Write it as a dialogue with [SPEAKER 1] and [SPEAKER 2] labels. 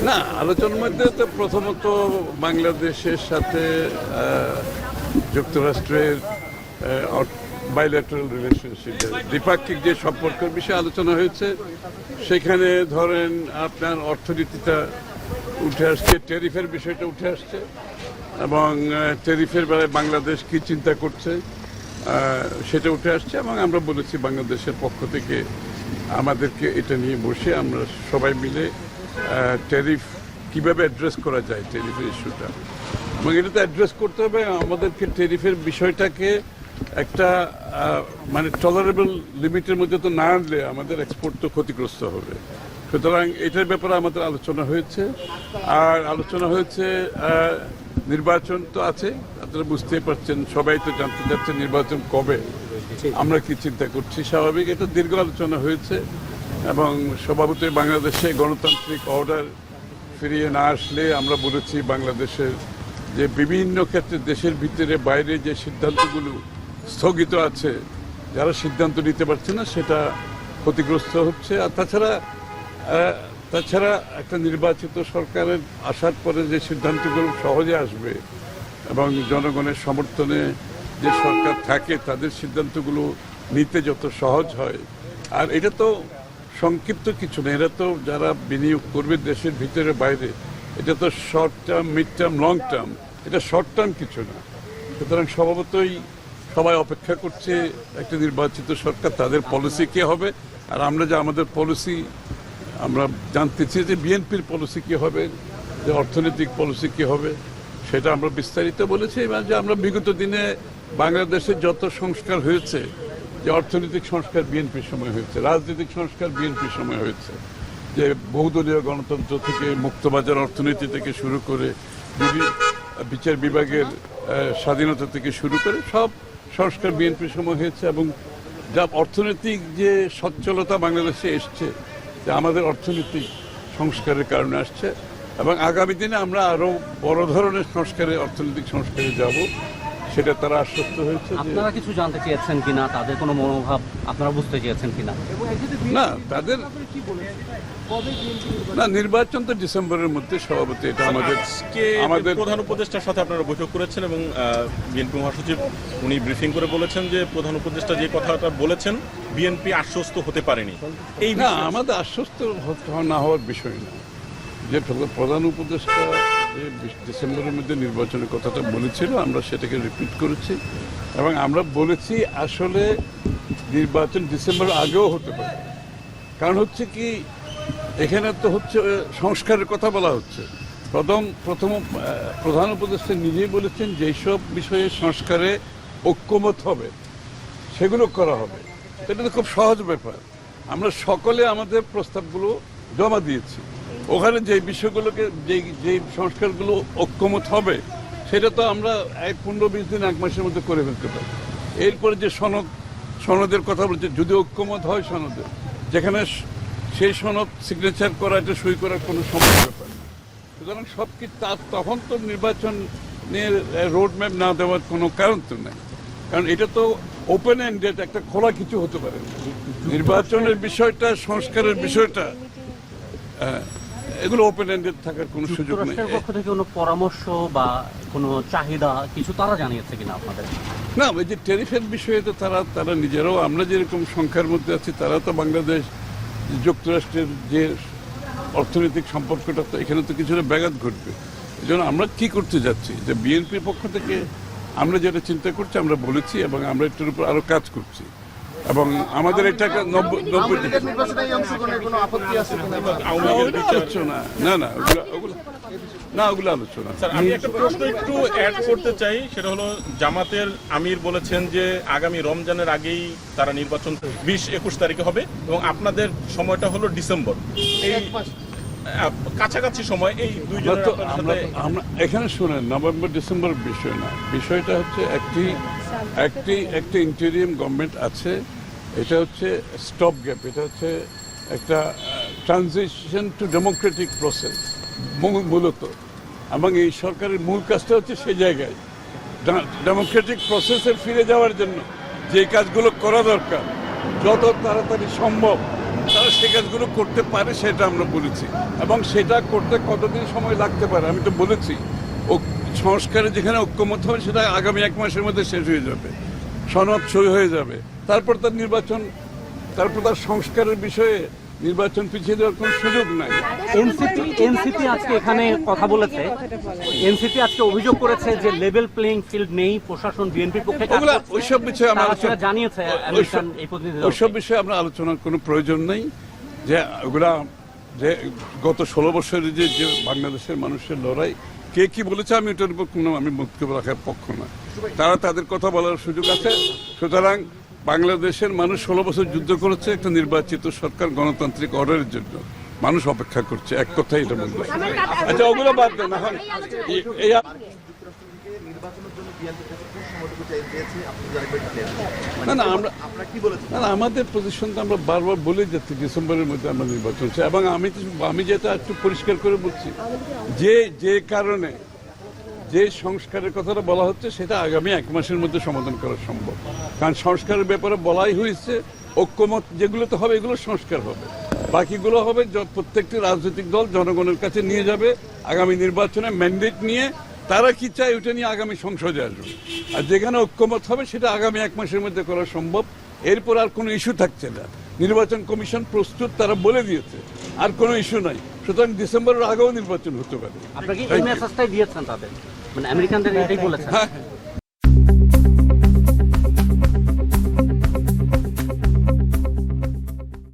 [SPEAKER 1] না, আলোচনার মধ্যে তো প্রথমত বাংলাদেশের সাথে যুক্তরাষ্ট্রের বাইল্যাটারাল রিলেশনশিপ, দ্বিপাক্ষিক যে সম্পর্কের বিষয়ে আলোচনা হয়েছে। সেখানে ধরেন আপনার অর্থনীতিটা উঠে আসছে, ট্যারিফের বিষয়টা উঠে আসছে, এবং ট্যারিফের বেলায় বাংলাদেশ কি চিন্তা করছে সেটা উঠে আসছে। এবং আমরা বলেছি বাংলাদেশের পক্ষ থেকে আমাদেরকে এটা নিয়ে বসে আমরা সবাই মিলে ট্যারিফ কীভাবে অ্যাড্রেস করা যায়, ট্যারিফের ইস্যুটা, এবং এটা তো অ্যাড্রেস করতে হবে। আমাদেরকে ট্যারিফের বিষয়টাকে একটা মানে টলারেবল লিমিটের মধ্যে তো না আনলে আমাদের এক্সপোর্ট তো ক্ষতিগ্রস্ত হবে। সুতরাং এটার ব্যাপারে আমাদের আলোচনা হয়েছে। আর আলোচনা হয়েছে নির্বাচন তো আছে, আপনারা বুঝতেই পারছেন, সবাই তো জানতে চাচ্ছে নির্বাচন কবে, আমরা কি চিন্তা করছি। স্বাভাবিক, এটা দীর্ঘ আলোচনা হয়েছে। এবং স্বভাবতই বাংলাদেশে গণতান্ত্রিক অর্ডার ফিরিয়ে না আসলে আমরা বলেছি বাংলাদেশের যে বিভিন্ন ক্ষেত্রে দেশের ভিতরে বাইরে যে সিদ্ধান্তগুলো স্থগিত আছে, যারা সিদ্ধান্ত নিতে পারছে না সেটা ক্ষতিগ্রস্ত হচ্ছে। আর তাছাড়া একটা নির্বাচিত সরকারের আসার পরে যে সিদ্ধান্তগুলো সহজে আসবে এবং জনগণের সমর্থনে যে সরকার থাকে তাদের সিদ্ধান্তগুলো নিতে যত সহজ হয়। আর এটা তো সংক্ষিপ্ত কিছু না, এরা তো যারা বিনিয়োগ করবে দেশের ভিতরে বাইরে, এটা তো short term, mid term, long term, এটা শর্ট টার্ম কিছু না। সুতরাং স্বভাবতই সবাই অপেক্ষা করছে একটা নির্বাচিত সরকার, তাদের পলিসি কে হবে। আর আমরা যে আমাদের পলিসি আমরা জানতে চাই যে বিএনপির পলিসি কী হবে, যে অর্থনৈতিক পলিসি কী হবে, সেটা আমরা বিস্তারিত বলেছি। এবং যে আমরা বিগত দিনে বাংলাদেশে যত সংস্কার হয়েছে, যে অর্থনৈতিক সংস্কার বিএনপির সময় হয়েছে, রাজনৈতিক সংস্কার বিএনপির সময় হয়েছে, যে বহুদলীয় গণতন্ত্র থেকে মুক্তবাজার অর্থনীতি থেকে শুরু করে বিচার বিভাগের স্বাধীনতা থেকে শুরু করে সব সংস্কার বিএনপির সময় হয়েছে। এবং যা অর্থনৈতিক যে সচ্ছলতা বাংলাদেশে এসছে, যে আমাদের অর্থনৈতিক সংস্কারের কারণে আসছে। এবং আগামী দিনে আমরা আরও বড় ধরনের সংস্কারে, অর্থনৈতিক সংস্কারে যাব, সেটা তারা আশ্বস্ত হয়েছে।
[SPEAKER 2] আপনারা কিছু জানতে চেয়েছেন কিনা, তাদের কোনো মনোভাব আপনারা বুঝতে চেয়েছেন কিনা?
[SPEAKER 1] না, তাদের না, নির্বাচন তো ডিসেম্বরের মধ্যে সভাপতি, এটা আমাদের
[SPEAKER 3] প্রধান উপদেষ্টার সাথে আপনারা বৈঠক করেছেন এবং বিএনপি মহাসচিব উনি ব্রিফিং করে বলেছেন যে প্রধান উপদেষ্টা যে কথাটা বলেছেন বিএনপি আশ্বস্ত হতে পারেনি। এই
[SPEAKER 1] না, আমাদের আশ্বস্ত না হওয়ার বিষয় না। যে প্রধান উপদেষ্টা যে ডিসেম্বরের মধ্যে নির্বাচনের কথাটা বলেছিল, আমরা সেটাকে রিপিট করেছি। এবং আমরা বলেছি আসলে নির্বাচন ডিসেম্বর আগেও হতে পারে। কারণ হচ্ছে কি, এখানে তো হচ্ছে সংস্কারের কথা বলা হচ্ছে। প্রধান উপদেষ্টা নিজেই বলেছেন যেসব বিষয়ে সংস্কারে ঐক্যমত হবে সেগুলো করা হবে। এটা তো খুব সহজ ব্যাপার। আমরা সকলে আমাদের প্রস্তাবগুলো জমা দিয়েছি। ওখানে যে বিষয়গুলোকে, যে সংস্কারগুলো ঐক্যমত হবে সেটা তো আমরা 15-20 দিন, 1 মাসের মধ্যে করে ফেলতে পারি। এরপরে যে সনদের কথা বলছে, যদি ঐক্যমত হয় সনদে, যেখানে সেই সনদ সিগনেচার করা, এটা সই করার কোনো সময় ব্যাপার না। সুতরাং সব কিছু তখন তো নির্বাচনের রোড ম্যাপ না দেওয়ার কোনো কারণ তো নেই। কারণ এটা তো ওপেন এন্ডেড, একটা খোলা কিছু হতে পারে। নির্বাচনের বিষয়টা, সংস্কারের বিষয়টা, এগুলো ওপেন এন্ডেড থাকার কোনো সুযোগ নেই।
[SPEAKER 2] পক্ষ থেকে কোনো পরামর্শ বা কোনো চাহিদা কিছু তারা জানিয়েছে কিনা আপনাদের?
[SPEAKER 1] না, ওই যে ট্যারিফের বিষয়ে তো তারা নিজেরাও, আমরা যেরকম সংখ্যার মধ্যে আছি, তারা তো বাংলাদেশ যুক্তরাষ্ট্রের যে অর্থনৈতিক সম্পর্কটা, তো এখানে তো কিছুটা ব্যাঘাত ঘটবে। এই জন্য আমরা কী করতে যাচ্ছি, যে বিএনপির পক্ষ থেকে আমরা যেটা চিন্তা করছি আমরা বলেছি, এবং আমরা এটার উপর আরও কাজ করছি। এবং আমাদের এটা 90 ওগুলো আলোচনা।
[SPEAKER 3] আমি একটা প্রশ্ন একটু অ্যাড করতে চাই, সেটা হলো জামাতের আমির বলেছেন যে আগামী রমজানের আগেই তারা নির্বাচন 20-21 তারিখে হবে এবং আপনাদের সময়টা হলো ডিসেম্বর। এই কাছাকাছি সময় এই দুইজনের
[SPEAKER 1] আমরা এখানে শুনেন, নভেম্বর ডিসেম্বর বিষয় না, বিষয়টা হচ্ছে একটি ইন্টেরিয়াম গভর্নমেন্ট আছে। এটা হচ্ছে স্টপ গ্যাপ, এটা হচ্ছে একটা ট্রানজিশন টু ডেমোক্রেটিক প্রসেস মূলত। এবং এই সরকারের মূল কাজটা হচ্ছে সেই জায়গায় ডেমোক্রেটিক প্রসেসে ফিরে যাওয়ার জন্য যে কাজগুলো করা দরকার যত তাড়াতাড়ি সম্ভব তারা সে কাজগুলো করতে পারে সেটা আমরা বলেছি, এবং সেটা করতে কতদিন সময় লাগতে পারে আমি তো বলেছি। ও সংস্কারে যেখানে ঐক্যমত হবে সেটা আগামী 1 মাসের মধ্যে শেষ হয়ে যাবে, সনদ সই হয়ে যাবে, তারপর তার নির্বাচন, তারপর তার সংস্কারের বিষয়ে নির্বাচন পিছিয়ে দেওয়ার কোনো সুযোগ নাই।
[SPEAKER 2] এনসিপি আজকে এখানে কথা বলেছে, এনসিপি আজকে অভিযোগ করেছে যে লেভেল প্লেইং ফিল্ড নেই, প্রশাসন বিএনপির পক্ষে কাজ
[SPEAKER 1] ওগুলা
[SPEAKER 2] করছে।
[SPEAKER 1] ওইসব বিষয়ে আমরা
[SPEAKER 2] তারা সেটা জানিয়েছে আমেরিকান এই প্রতিনিধি দল।
[SPEAKER 1] ওইসব বিষয়ে আমরা আলোচনার কোনো প্রয়োজন নেই। যে ওগুলা যে গত 16 বছরের যে বাংলাদেশের মানুষের লড়াই, কে কি বলেছে আমি ওটার উপর কোনো আমি বক্তব্য রাখার পক্ষ না। তারা তাদের কথা বলার সুযোগ আছে। সুতরাং বাংলাদেশের মানুষ 16 বছর যুদ্ধ করেছে একটা নির্বাচিত সরকার গণতান্ত্রিক অর্ডারের জন্য। মানুষ অপেক্ষা করছে, এক কথাই এটা বলতে। আচ্ছা ওগুলো বাদ দেন। এখন এই না না আমরা না না আমাদের পজিশন তো আমরা বারবার বলে যাচ্ছি ডিসেম্বরের মধ্যে আমরা নির্বাচন চাই। এবং আমি যেটা একটু পরিষ্কার করে বলছি, যে কারণে যে সংস্কারের কথাটা বলা হচ্ছে সেটা আগামী 1 মাসের মধ্যে সমাধান করা সম্ভব। কারণ সংস্কারের ব্যাপারে বলাই হয়েছে, ঐক্যমত যেগুলোতে হবে এগুলো সংস্কার হবে, বাকিগুলো হবে প্রত্যেকটি রাজনৈতিক দল জনগণের কাছে নিয়ে যাবে আগামী নির্বাচনে ম্যান্ডেট নিয়ে। তারা কি চায় ওটা নিয়ে আগামী সংসদে আসবে। আর যেখানে ঐক্যমত হবে সেটা আগামী 1 মাসের মধ্যে করা সম্ভব। এরপর আর কোনো ইস্যু থাকছে না। নির্বাচন কমিশন প্রস্তুত, তারা বলে দিয়েছে, আর কোনো ইস্যু নাই। সুতরাং ডিসেম্বরের আগেও নির্বাচন হতে পারে।
[SPEAKER 2] আপনাকে এই মেসেজটাই দিয়েছেন তাদের, মানে আমেরিকানদের এটাই বলেছেন।
[SPEAKER 1] হ্যাঁ